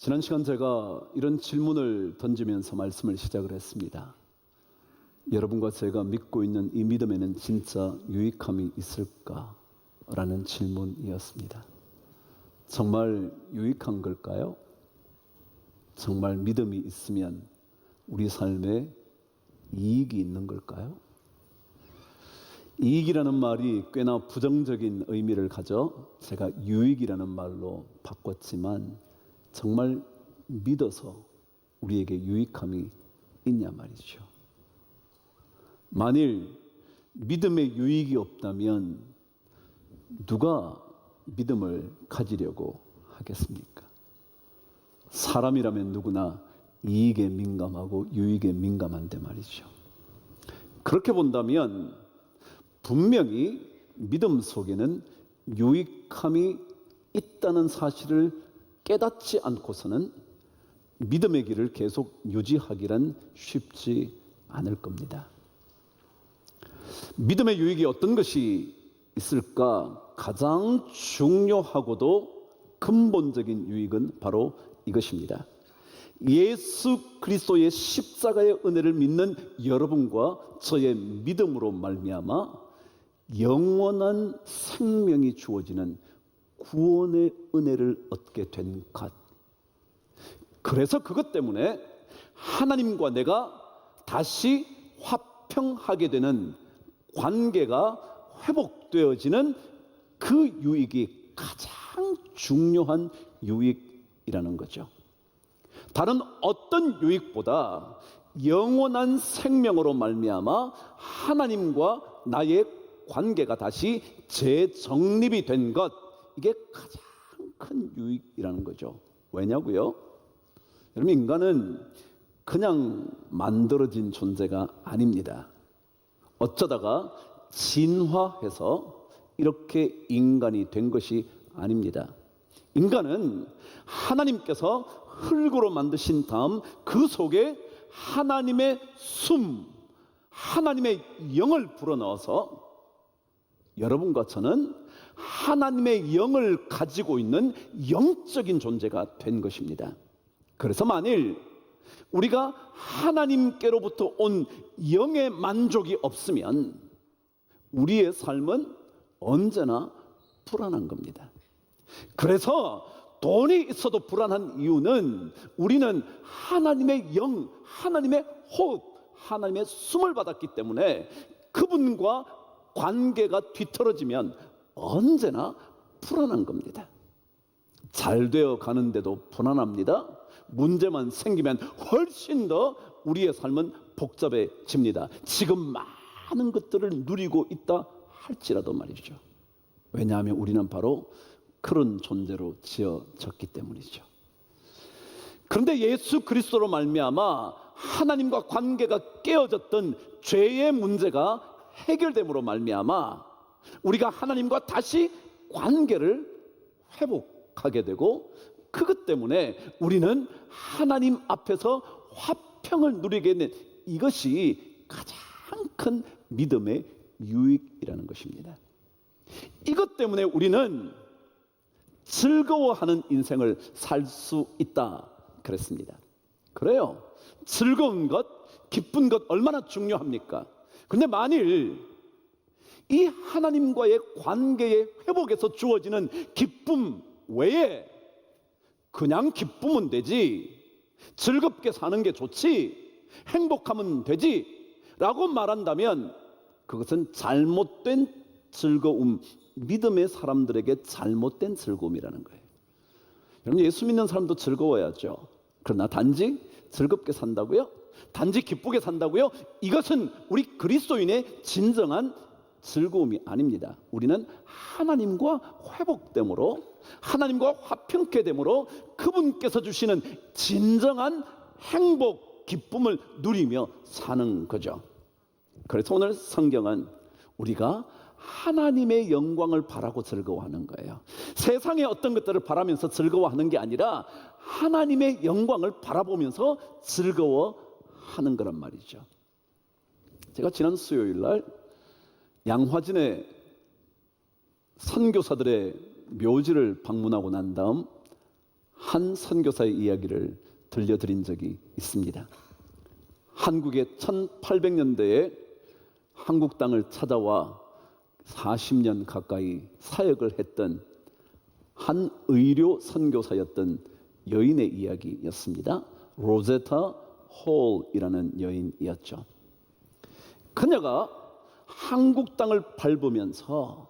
지난 시간 제가 이런 질문을 던지면서 말씀을 시작을 했습니다. 여러분과 제가 믿고 있는 이 믿음에는 진짜 유익함이 있을까라는 질문이었습니다. 정말 유익한 걸까요? 정말 믿음이 있으면 우리 삶에 이익이 있는 걸까요? 이익이라는 말이 꽤나 부정적인 의미를 가져 제가 유익이라는 말로 바꿨지만 정말 믿어서 우리에게 유익함이 있냐 말이죠. 만일 믿음에 유익이 없다면 누가 믿음을 가지려고 하겠습니까? 사람이라면 누구나 이익에 민감하고 유익에 민감한데 말이죠. 그렇게 본다면 분명히 믿음 속에는 유익함이 있다는 사실을 깨닫지 않고서는 믿음의 길을 계속 유지하기란 쉽지 않을 겁니다. 믿음의 유익이 어떤 것이 있을까? 가장 중요하고도 근본적인 유익은 바로 이것입니다. 예수 그리스도의 십자가의 은혜를 믿는 여러분과 저의 믿음으로 말미암아 영원한 생명이 주어지는 구원의 은혜를 얻게 된 것. 그래서 그것 때문에 하나님과 내가 다시 화평하게 되는 관계가 회복되어지는 그 유익이 가장 중요한 유익이라는 거죠. 다른 어떤 유익보다 영원한 생명으로 말미암아 하나님과 나의 관계가 다시 재정립이 된 것, 이게 가장 큰 유익이라는 거죠. 왜냐고요? 여러분, 인간은 그냥 만들어진 존재가 아닙니다. 어쩌다가 진화해서 이렇게 인간이 된 것이 아닙니다. 인간은 하나님께서 흙으로 만드신 다음 그 속에 하나님의 숨, 하나님의 영을 불어넣어서 여러분과 저는 하나님의 영을 가지고 있는 영적인 존재가 된 것입니다. 그래서 만일 우리가 하나님께로부터 온 영의 만족이 없으면 우리의 삶은 언제나 불안한 겁니다. 그래서 돈이 있어도 불안한 이유는 우리는 하나님의 영, 하나님의 호흡, 하나님의 숨을 받았기 때문에 그분과 관계가 뒤틀어지면 언제나 불안한 겁니다. 잘 되어 가는데도 불안합니다. 문제만 생기면 훨씬 더 우리의 삶은 복잡해집니다. 지금 많은 것들을 누리고 있다 할지라도 말이죠. 왜냐하면 우리는 바로 그런 존재로 지어졌기 때문이죠. 그런데 예수 그리스도로 말미암아 하나님과 관계가 깨어졌던 죄의 문제가 해결됨으로 말미암아 우리가 하나님과 다시 관계를 회복하게 되고, 그것 때문에 우리는 하나님 앞에서 화평을 누리게 된 이것이 가장 큰 믿음의 유익이라는 것입니다. 이것 때문에 우리는 즐거워하는 인생을 살 수 있다 그랬습니다. 그래요. 즐거운 것, 기쁜 것 얼마나 중요합니까? 그런데 만일 이 하나님과의 관계의 회복에서 주어지는 기쁨 외에 그냥 기쁘면 되지, 즐겁게 사는 게 좋지, 행복하면 되지 라고 말한다면 그것은 잘못된 즐거움, 믿음의 사람들에게 잘못된 즐거움이라는 거예요. 여러분, 예수 믿는 사람도 즐거워야죠. 그러나 단지 즐겁게 산다고요? 단지 기쁘게 산다고요? 이것은 우리 그리스도인의 진정한 즐거움이 아닙니다. 우리는 하나님과 회복됨으로, 하나님과 화평케 됨으로 그분께서 주시는 진정한 행복, 기쁨을 누리며 사는 거죠. 그래서 오늘 성경은 우리가 하나님의 영광을 바라고 즐거워하는 거예요. 세상의 어떤 것들을 바라면서 즐거워하는 게 아니라 하나님의 영광을 바라보면서 즐거워하는 거란 말이죠. 제가 지난 수요일 날 양화진의 선교사들의 묘지를 방문하고 난 다음 한 선교사의 이야기를 들려드린 적이 있습니다. 한국의 1800년대에 한국 땅을 찾아와 40년 가까이 사역을 했던 한 의료 선교사였던 여인의 이야기였습니다. 로제타 홀이라는 여인이었죠. 그녀가 한국 땅을 밟으면서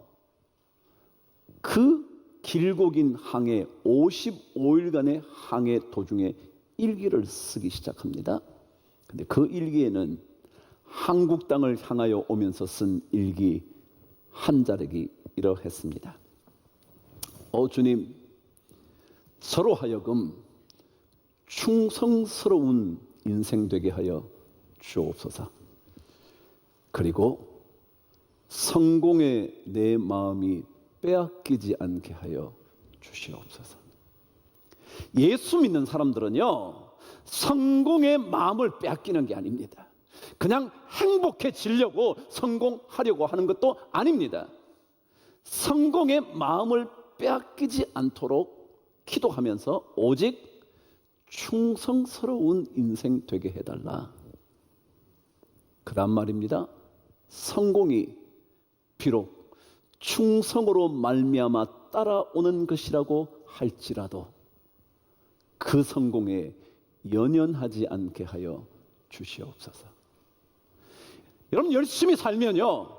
그 길고 긴 항해 55일간의 항해 도중에 일기를 쓰기 시작합니다. 근데 그 일기에는 한국 땅을 향하여 오면서 쓴 일기 한 자락이 이러했습니다. 주님, 저로 하여금 충성스러운 인생 되게 하여 주옵소서. 그리고 성공에 내 마음이 빼앗기지 않게 하여 주시옵소서. 예수 믿는 사람들은요, 성공의 마음을 빼앗기는 게 아닙니다. 그냥 행복해지려고 성공하려고 하는 것도 아닙니다. 성공의 마음을 빼앗기지 않도록 기도하면서 오직 충성스러운 인생 되게 해달라. 그다음 말입니다. 성공이 비록 충성으로 말미암아 따라오는 것이라고 할지라도 그 성공에 연연하지 않게 하여 주시옵소서. 여러분, 열심히 살면요,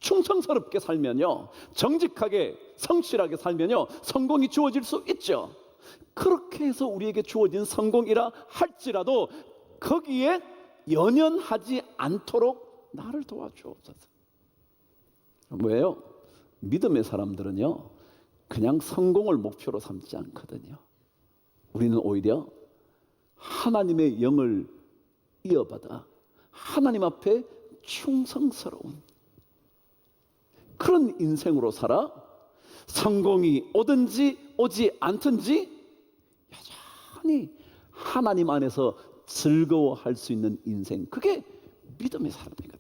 충성스럽게 살면요, 정직하게 성실하게 살면요, 성공이 주어질 수 있죠. 그렇게 해서 우리에게 주어진 성공이라 할지라도 거기에 연연하지 않도록 나를 도와주옵소서. 왜요? 믿음의 사람들은요, 그냥 성공을 목표로 삼지 않거든요. 우리는 오히려 하나님의 영을 이어받아 하나님 앞에 충성스러운 그런 인생으로 살아 성공이 오든지 오지 않든지 여전히 하나님 안에서 즐거워할 수 있는 인생, 그게 믿음의 사람이거든요.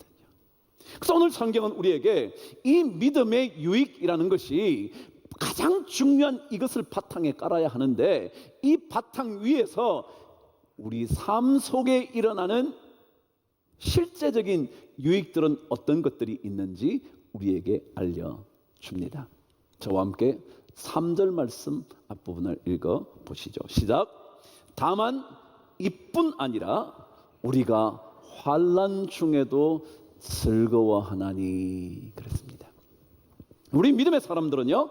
그래서 오늘 성경은 우리에게 이 믿음의 유익이라는 것이 가장 중요한 이것을 바탕에 깔아야 하는데, 이 바탕 위에서 우리 삶 속에 일어나는 실제적인 유익들은 어떤 것들이 있는지 우리에게 알려줍니다. 저와 함께 3절 말씀 앞부분을 읽어보시죠. 시작. 다만 이뿐 아니라 우리가 환난 중에도 즐거워하나니. 그랬습니다. 우리 믿음의 사람들은요,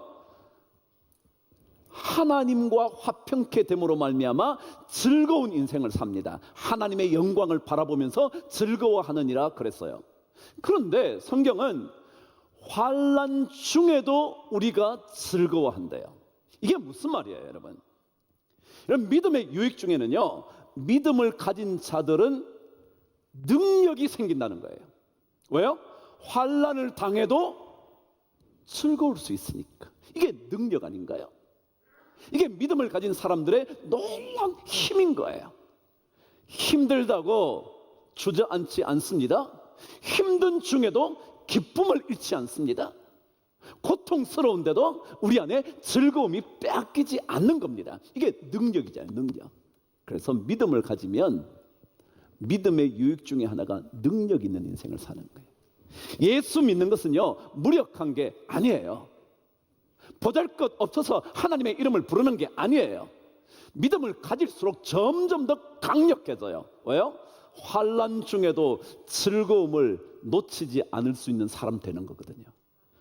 하나님과 화평케 됨으로 말미암아 즐거운 인생을 삽니다. 하나님의 영광을 바라보면서 즐거워하느니라 그랬어요. 그런데 성경은 환난 중에도 우리가 즐거워한대요. 이게 무슨 말이에요, 여러분? 여러분, 믿음의 유익 중에는요, 믿음을 가진 자들은 능력이 생긴다는 거예요. 왜요? 환난을 당해도 즐거울 수 있으니까. 이게 능력 아닌가요? 이게 믿음을 가진 사람들의 놀라운 힘인 거예요. 힘들다고 주저앉지 않습니다. 힘든 중에도 기쁨을 잃지 않습니다. 고통스러운데도 우리 안에 즐거움이 빼앗기지 않는 겁니다. 이게 능력이잖아요, 능력. 그래서 믿음을 가지면 믿음의 유익 중에 하나가 능력 있는 인생을 사는 거예요. 예수 믿는 것은요, 무력한 게 아니에요. 보잘것 없어서 하나님의 이름을 부르는 게 아니에요. 믿음을 가질수록 점점 더 강력해져요. 왜요? 환난 중에도 즐거움을 놓치지 않을 수 있는 사람 되는 거거든요.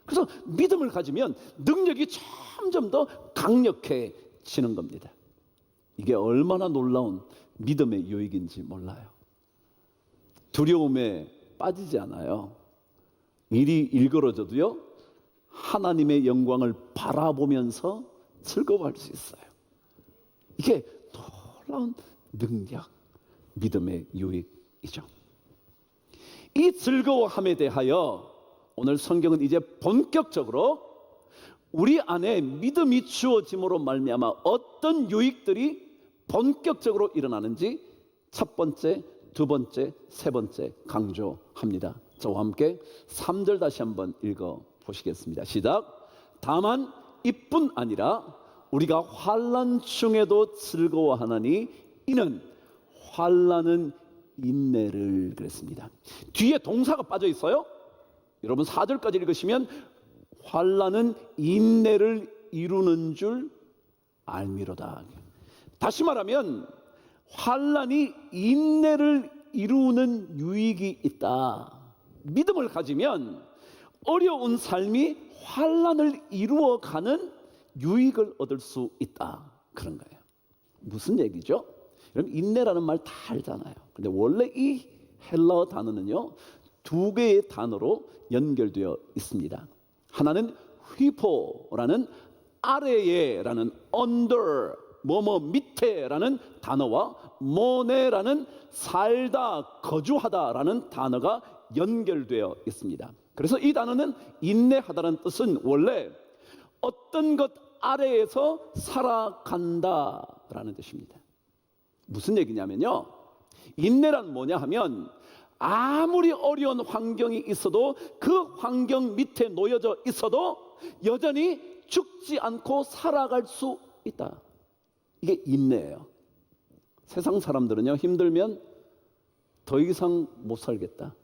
그래서 믿음을 가지면 능력이 점점 더 강력해지는 겁니다. 이게 얼마나 놀라운 믿음의 유익인지 몰라요. 두려움에 빠지지 않아요. 일이 일그러져도요, 하나님의 영광을 바라보면서 즐거워할 수 있어요. 이게 놀라운 능력, 믿음의 유익이죠. 이 즐거워함에 대하여 오늘 성경은 이제 본격적으로 우리 안에 믿음이 주어짐으로 말미암아 어떤 유익들이 본격적으로 일어나는지 첫 번째, 두 번째, 세 번째 강조합니다. 저와 함께 3절 다시 한번 읽어보시겠습니다. 시작. 다만 이뿐 아니라 우리가 환난 중에도 즐거워하나니 이는 환난은 인내를 그랬습니다. 뒤에 동사가 빠져 있어요. 여러분 4절까지 읽으시면 환난은 인내를 이루는 줄 알미로다. 다시 말하면 환난이 인내를 이루는 유익이 있다. 믿음을 가지면 어려운 삶이 환난을 이루어가는 유익을 얻을 수 있다. 그런 거예요. 무슨 얘기죠? 여러분 인내라는 말 다 알잖아요. 근데 원래 이 헬라어 단어는요 2개의 단어로 연결되어 있습니다. 하나는 휘포라는 아래에라는 under 뭐뭐 밑에라는 단어와 모네라는 살다 거주하다라는 단어가 연결되어 있습니다. 그래서 이 단어는 인내하다라는 뜻은 원래 어떤 것 아래에서 살아간다라는 뜻입니다. 무슨 얘기냐면요, 인내란 뭐냐 하면 아무리 어려운 환경이 있어도 그 환경 밑에 놓여져 있어도 여전히 죽지 않고 살아갈 수 있다. 이게 인내예요. 세상 사람들은요 힘들면 더 이상 못 살겠다.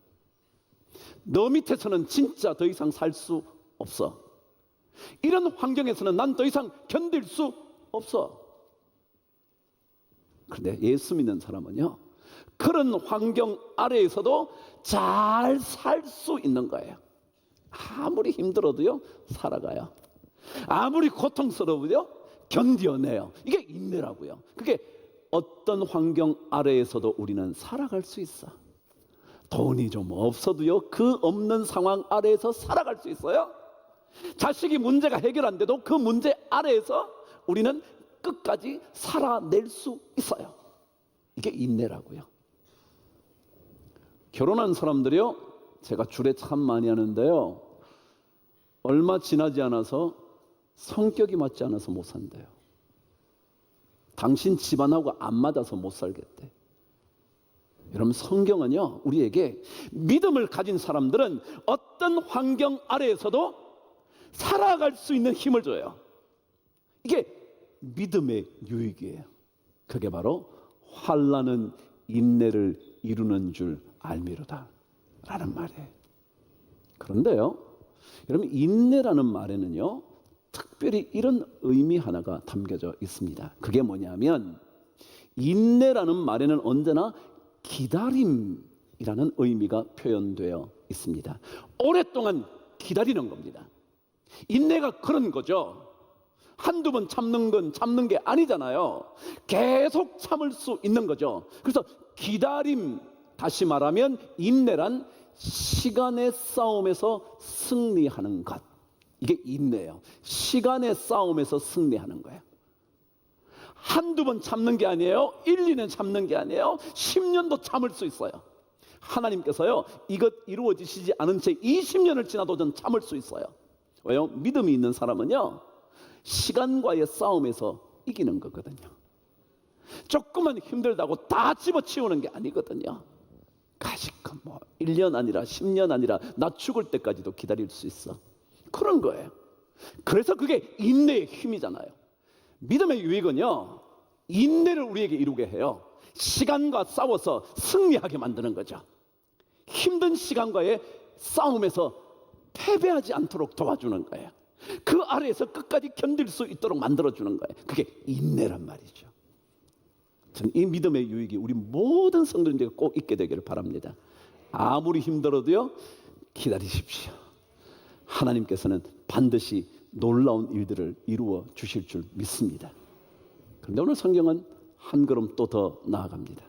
너 밑에서는 진짜 더 이상 살 수 없어. 이런 환경에서는 난 더 이상 견딜 수 없어. 그런데 예수 믿는 사람은요 그런 환경 아래에서도 잘 살 수 있는 거예요. 아무리 힘들어도요 살아가요. 아무리 고통스러워도요 견뎌내요. 이게 인내라고요. 그게 어떤 환경 아래에서도 우리는 살아갈 수 있어. 돈이 좀 없어도요 그 없는 상황 아래에서 살아갈 수 있어요. 자식이 문제가 해결 안 돼도 그 문제 아래에서 우리는 끝까지 살아낼 수 있어요. 이게 인내라고요. 결혼한 사람들이요 제가 주례 참 많이 하는데요 얼마 지나지 않아서 성격이 맞지 않아서 못 산대요. 당신 집안하고 안 맞아서 못 살겠대. 여러분 성경은요 우리에게 믿음을 가진 사람들은 어떤 환경 아래에서도 살아갈 수 있는 힘을 줘요. 이게 믿음의 유익이에요. 그게 바로 환난은 인내를 이루는 줄 알미로다 라는 말이에요. 그런데요 여러분 인내라는 말에는요 특별히 이런 의미 하나가 담겨져 있습니다. 그게 뭐냐면 인내라는 말에는 언제나 기다림이라는 의미가 표현되어 있습니다. 오랫동안 기다리는 겁니다. 인내가 그런 거죠. 한두 번 참는 건 참는 게 아니잖아요. 계속 참을 수 있는 거죠. 그래서 기다림, 다시 말하면 인내란 시간의 싸움에서 승리하는 것. 이게 인내예요. 시간의 싸움에서 승리하는 거예요. 한두 번 참는 게 아니에요. 1, 2년 참는 게 아니에요. 10년도 참을 수 있어요. 하나님께서요 이것 이루어지시지 않은 채 20년을 지나도 전 참을 수 있어요. 왜요? 믿음이 있는 사람은요 시간과의 싸움에서 이기는 거거든요. 조금만 힘들다고 다 집어치우는 게 아니거든요. 가시껏 뭐 1년 아니라 10년 아니라 나 죽을 때까지도 기다릴 수 있어. 그런 거예요. 그래서 그게 인내의 힘이잖아요. 믿음의 유익은요 인내를 우리에게 이루게 해요. 시간과 싸워서 승리하게 만드는 거죠. 힘든 시간과의 싸움에서 패배하지 않도록 도와주는 거예요. 그 아래에서 끝까지 견딜 수 있도록 만들어주는 거예요. 그게 인내란 말이죠. 저는 이 믿음의 유익이 우리 모든 성도님들에게 꼭 있게 되기를 바랍니다. 아무리 힘들어도요 기다리십시오. 하나님께서는 반드시 놀라운 일들을 이루어 주실 줄 믿습니다. 그런데 오늘 성경은 한 걸음 또 더 나아갑니다.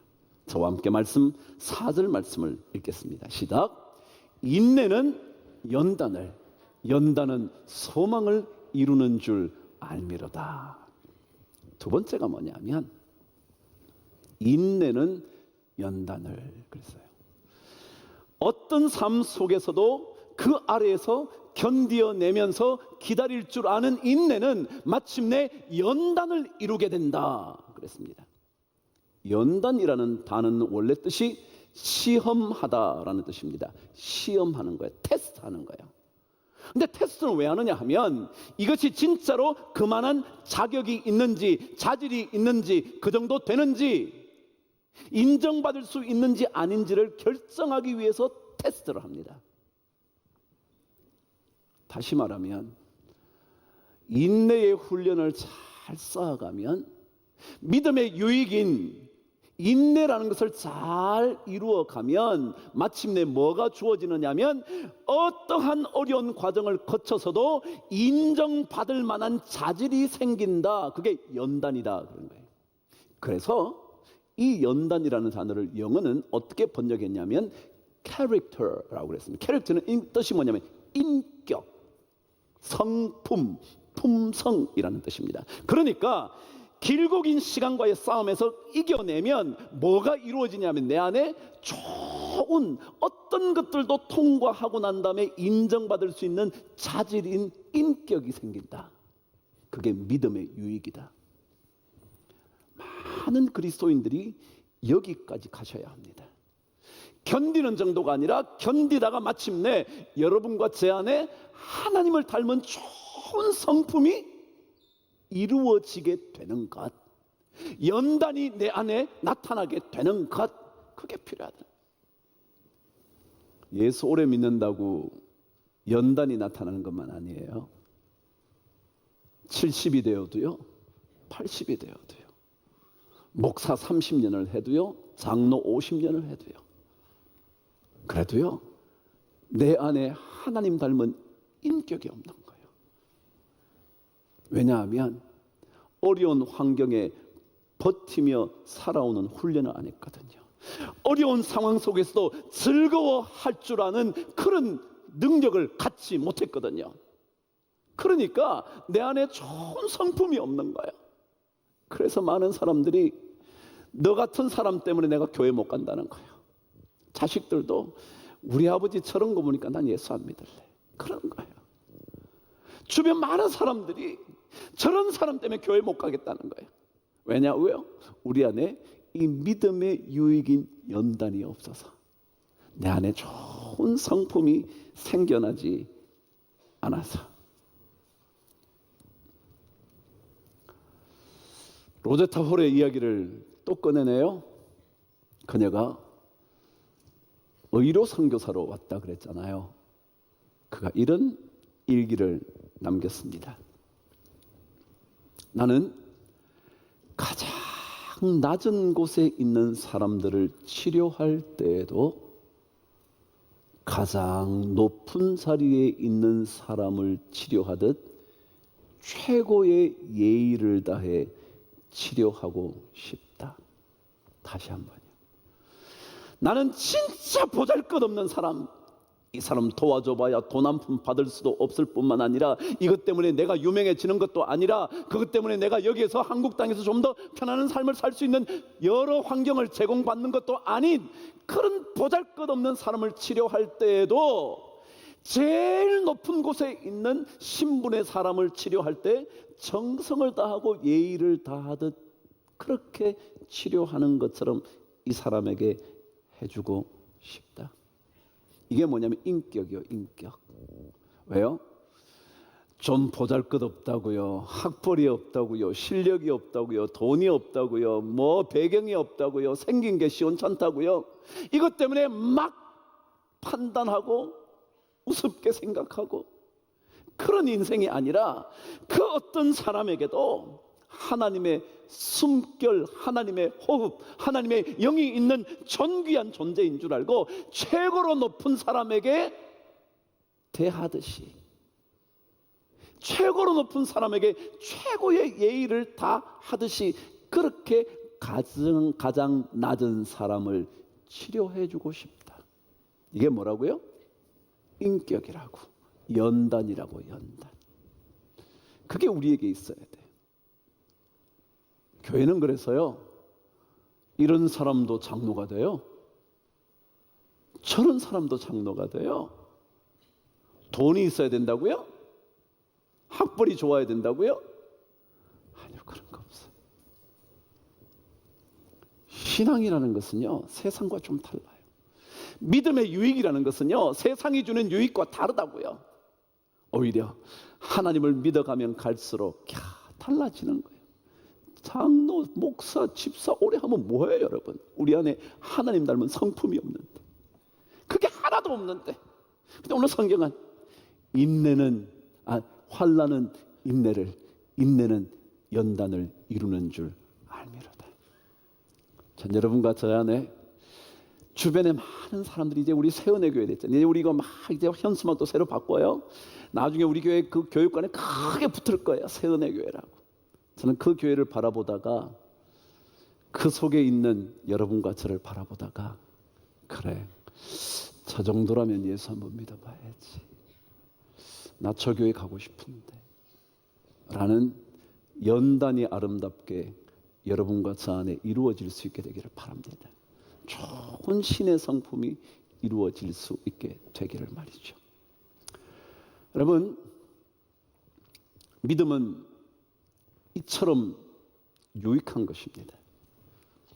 저와 함께 말씀 4절 말씀을 읽겠습니다. 시작. 인내는 연단을, 연단은 소망을 이루는 줄 알미로다. 두 번째가 뭐냐면 인내는 연단을 그랬어요. 어떤 삶 속에서도 그 아래에서 견디어내면서 기다릴 줄 아는 인내는 마침내 연단을 이루게 된다 그랬습니다. 연단이라는 단어는 원래 뜻이 시험하다라는 뜻입니다. 시험하는 거예요. 테스트하는 거예요. 근데 테스트는 왜 하느냐 하면 이것이 진짜로 그만한 자격이 있는지, 자질이 있는지, 그 정도 되는지, 인정받을 수 있는지 아닌지를 결정하기 위해서 테스트를 합니다. 다시 말하면 인내의 훈련을 잘 쌓아가면 믿음의 유익인 인내라는 것을 잘 이루어가면 마침내 뭐가 주어지느냐면 어떠한 어려운 과정을 거쳐서도 인정받을 만한 자질이 생긴다. 그게 연단이다 그런 거예요. 그래서 이 연단이라는 단어를 영어는 어떻게 번역했냐면 character라고 그랬습니다. character는 뜻이 뭐냐면 인격, 성품, 품성이라는 뜻입니다. 그러니까 길고 긴 시간과의 싸움에서 이겨내면 뭐가 이루어지냐면 내 안에 좋은 어떤 것들도 통과하고 난 다음에 인정받을 수 있는 자질인 인격이 생긴다. 그게 믿음의 유익이다. 많은 그리스도인들이 여기까지 가셔야 합니다. 견디는 정도가 아니라 견디다가 마침내 여러분과 제 안에 하나님을 닮은 좋은 성품이 이루어지게 되는 것, 연단이 내 안에 나타나게 되는 것, 그게 필요하다. 예수 오래 믿는다고 연단이 나타나는 것만 아니에요. 70이 되어도요, 80이 되어도요, 목사 30년을 해도요, 장로 50년을 해도요, 그래도요 내 안에 하나님 닮은 인격이 없는 거예요. 왜냐하면 어려운 환경에 버티며 살아오는 훈련을 안 했거든요. 어려운 상황 속에서도 즐거워할 줄 아는 그런 능력을 갖지 못했거든요. 그러니까 내 안에 좋은 성품이 없는 거예요. 그래서 많은 사람들이 너 같은 사람 때문에 내가 교회 못 간다는 거예요. 자식들도 우리 아버지 저런 거 보니까 난 예수 안 믿을래, 그런 거예요. 주변 많은 사람들이 저런 사람 때문에 교회 못 가겠다는 거예요. 왜요? 우리 안에 이 믿음의 유익인 연단이 없어서 내 안에 좋은 성품이 생겨나지 않아서. 로제타 홀의 이야기를 또 꺼내네요. 그녀가 의료 선교사로 왔다 그랬잖아요. 그가 이런 일기를 남겼습니다. 나는 가장 낮은 곳에 있는 사람들을 치료할 때에도 가장 높은 자리에 있는 사람을 치료하듯 최고의 예의를 다해 치료하고 싶다. 다시 한번요. 나는 진짜 보잘것없는 사람, 이 사람 도와줘봐야 돈 한 푼 받을 수도 없을 뿐만 아니라 이것 때문에 내가 유명해지는 것도 아니라 그것 때문에 내가 여기에서 한국 땅에서 좀 더 편안한 삶을 살 수 있는 여러 환경을 제공받는 것도 아닌 그런 보잘것없는 사람을 치료할 때에도 제일 높은 곳에 있는 신분의 사람을 치료할 때 정성을 다하고 예의를 다하듯 그렇게 치료하는 것처럼 이 사람에게 해주고 싶다. 이게 뭐냐면 인격이요, 인격. 왜요? 좀 보잘것없다고요, 학벌이 없다고요, 실력이 없다고요, 돈이 없다고요, 뭐 배경이 없다고요, 생긴 게 시원찮다고요, 이것 때문에 막 판단하고 우습게 생각하고 그런 인생이 아니라 그 어떤 사람에게도 하나님의 숨결, 하나님의 호흡, 하나님의 영이 있는 존귀한 존재인 줄 알고 최고로 높은 사람에게 대하듯이, 최고로 높은 사람에게 최고의 예의를 다 하듯이 그렇게 가장 낮은 사람을 치료해주고 싶다. 이게 뭐라고요? 인격이라고, 연단이라고. 연단. 그게 우리에게 있어야 돼요. 교회는 그래서요, 이런 사람도 장로가 돼요, 저런 사람도 장로가 돼요. 돈이 있어야 된다고요? 학벌이 좋아야 된다고요? 아니요, 그런 거 없어요. 신앙이라는 것은요, 세상과 좀 달라요. 믿음의 유익이라는 것은요, 세상이 주는 유익과 다르다고요. 오히려 하나님을 믿어가면 갈수록 달라지는 거예요. 장로, 목사, 집사 오래 하면 뭐예요, 여러분? 우리 안에 하나님 닮은 성품이 없는데, 그게 하나도 없는데. 근데 오늘 성경은 환난은 인내를, 인내는 연단을 이루는 줄 알미로다. 전 여러분과 저 안에 주변에 많은 사람들이 이제 우리 세은의 교회 됐잖아요. 이제 우리가 막 이제 현수막도 새로 바꿔요. 나중에 우리 교회 그 교육관에 크게 붙을 거예요. 세은의 교회라고. 저는 그 교회를 바라보다가 그 속에 있는 여러분과 저를 바라보다가 그래, 저 정도라면 예수 한번 믿어봐야지. 나 저 교회 가고 싶은데 라는 연단이 아름답게 여러분과 저 안에 이루어질 수 있게 되기를 바랍니다. 좋은 신의 성품이 이루어질 수 있게 되기를 말이죠. 여러분, 믿음은 이처럼 유익한 것입니다.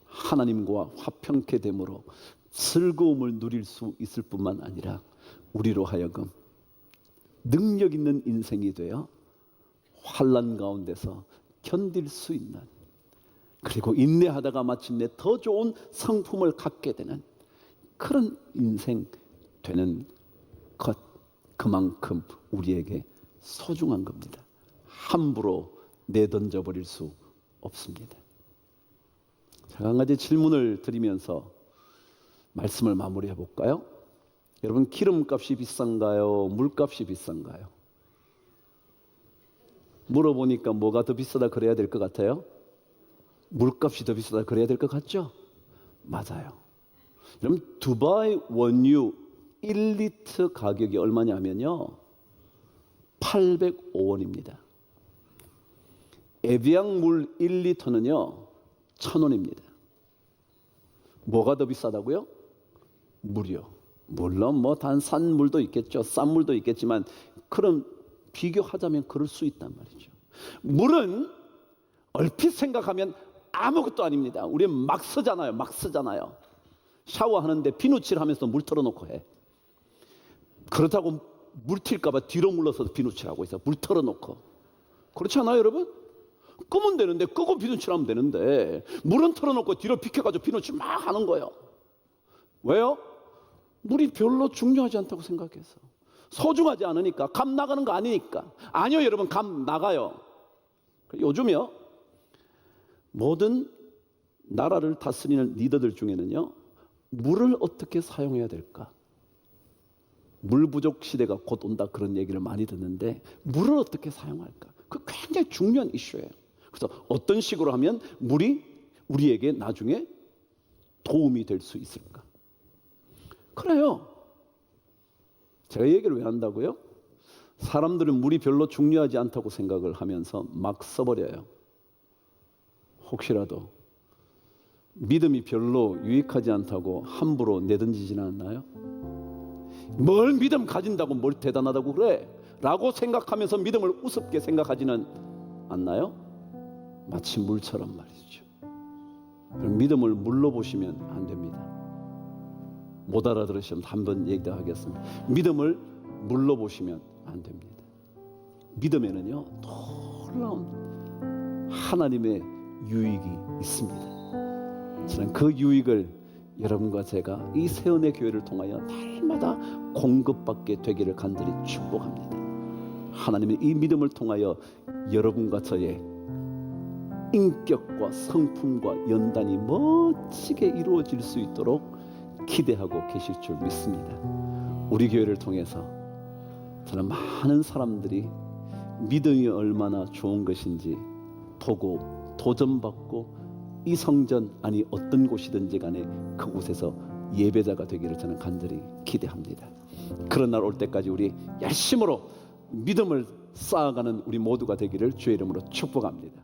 하나님과 화평케 됨으로 즐거움을 누릴 수 있을 뿐만 아니라 우리로 하여금 능력 있는 인생이 되어 환난 가운데서 견딜 수 있는, 그리고 인내하다가 마침내 더 좋은 성품을 갖게 되는 그런 인생 되는 것, 그만큼 우리에게 소중한 겁니다. 함부로 내던져 버릴 수 없습니다. 제가 한 가지 질문을 드리면서 말씀을 마무리해 볼까요? 여러분, 기름값이 비싼가요? 물값이 비싼가요? 물어보니까 뭐가 더 비싸다 그래야 될 것 같아요? 물값이 더 비싸다 그래야 될 것 같죠? 맞아요. 여러분, 두바이 원유 1리터 가격이 얼마냐면요, 805원입니다. 에비앙 물 1리터는요 1,000원입니다. 뭐가 더 비싸다고요? 물이요. 물론 뭐 산 물도 있겠죠. 싼 물도 있겠지만 그런 비교하자면 그럴 수 있단 말이죠. 물은 얼핏 생각하면 아무것도 아닙니다. 우리 막 쓰잖아요. 막 쓰잖아요. 샤워하는데 비누칠 하면서 물 털어놓고 해. 그렇다고 물 튈까 봐 뒤로 물러서서 비누칠하고 있어. 물 털어놓고. 그렇지 않아요, 여러분? 끄면 되는데, 끄고 비누칠하면 되는데, 물은 털어놓고 뒤로 비켜가지고 비누칠 막 하는 거예요. 왜요? 물이 별로 중요하지 않다고 생각해서. 소중하지 않으니까. 값 나가는 거 아니니까. 아니요, 여러분, 값 나가요. 요즘요, 모든 나라를 다스리는 리더들 중에는요, 물을 어떻게 사용해야 될까? 물 부족 시대가 곧 온다, 그런 얘기를 많이 듣는데, 물을 어떻게 사용할까? 그 굉장히 중요한 이슈예요. 그래서 어떤 식으로 하면 물이 우리에게 나중에 도움이 될 수 있을까? 그래요. 제가 이 얘기를 왜 한다고요? 사람들은 물이 별로 중요하지 않다고 생각을 하면서 막 써버려요. 혹시라도 믿음이 별로 유익하지 않다고 함부로 내던지지는 않나요? 뭘 믿음 가진다고 뭘 대단하다고 그래? 라고 생각하면서 믿음을 우습게 생각하지는 않나요? 마치 물처럼 말이죠. 그럼 믿음을 물로 보시면 안 됩니다. 못 알아들으시면 한번 얘기하겠습니다. 믿음을 물로 보시면 안 됩니다. 믿음에는요, 놀라운 하나님의 유익이 있습니다. 저는 그 유익을 여러분과 제가 이 세은의 교회를 통하여 날마다 공급받게 되기를 간절히 축복합니다. 하나님의 이 믿음을 통하여 여러분과 저의 인격과 성품과 연단이 멋지게 이루어질 수 있도록 기대하고 계실 줄 믿습니다. 우리 교회를 통해서 저는 많은 사람들이 믿음이 얼마나 좋은 것인지 보고 도전받고 이 성전 아니 어떤 곳이든지 간에 그곳에서 예배자가 되기를 저는 간절히 기대합니다. 그런 날 올 때까지 우리 열심으로 믿음을 쌓아가는 우리 모두가 되기를 주의 이름으로 축복합니다.